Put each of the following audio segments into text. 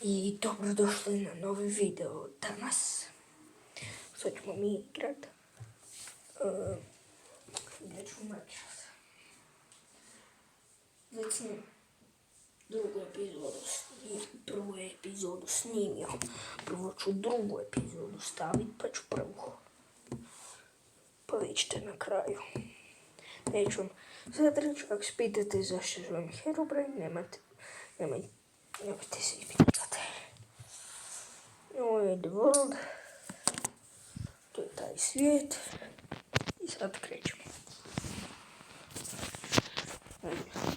I dobrodošli na novi video danas. Sad ćemo mi igrat. Gdje ću mačat? Već sam prvu epizodu snimio. Prvo ću drugu epizodu staviti, pa ću prvu. Pa vidjet ćete na kraju. Neću vam sad reći, ako se pitate zašto zovem Herobrine, nemojte se pitati. Ovo je The World. To je taj svijet. I sad krećemo.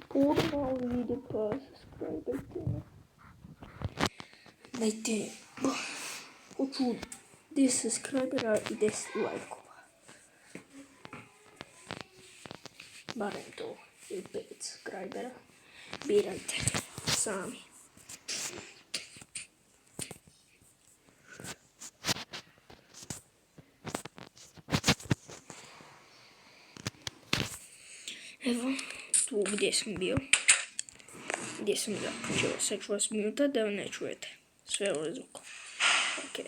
Puno malo vide pa subscribe-ajte me. Dajte, hoću 10 subscribera i 10 lajkova. Barem to i 5 subscribera. Birajte sami. Evo, tu gdje sam bio. Gdje sam započeo. Sad ću vas mutat da ne čujete sve ove zvuke. Ok.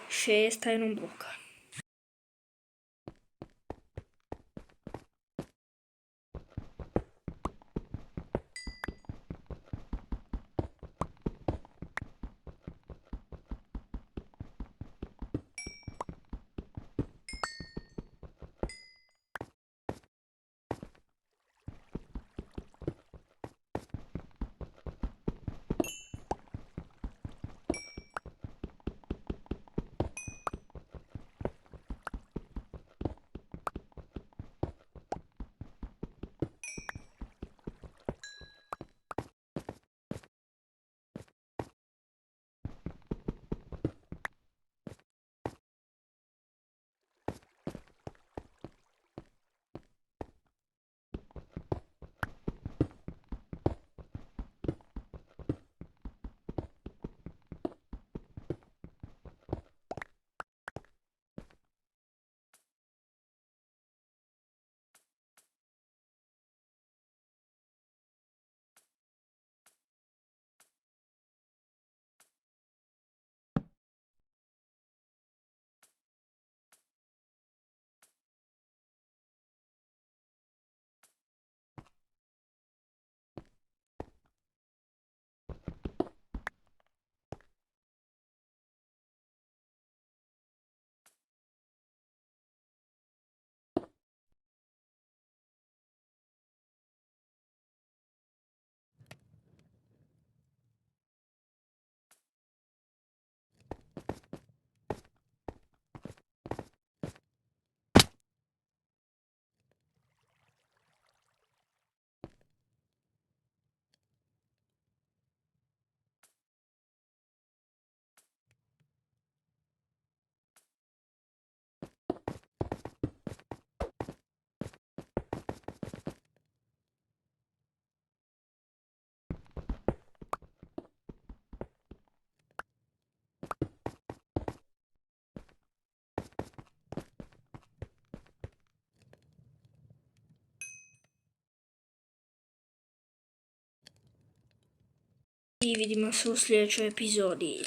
Šest tajnom bloka. I vidimo se u sljedećoj epizodi.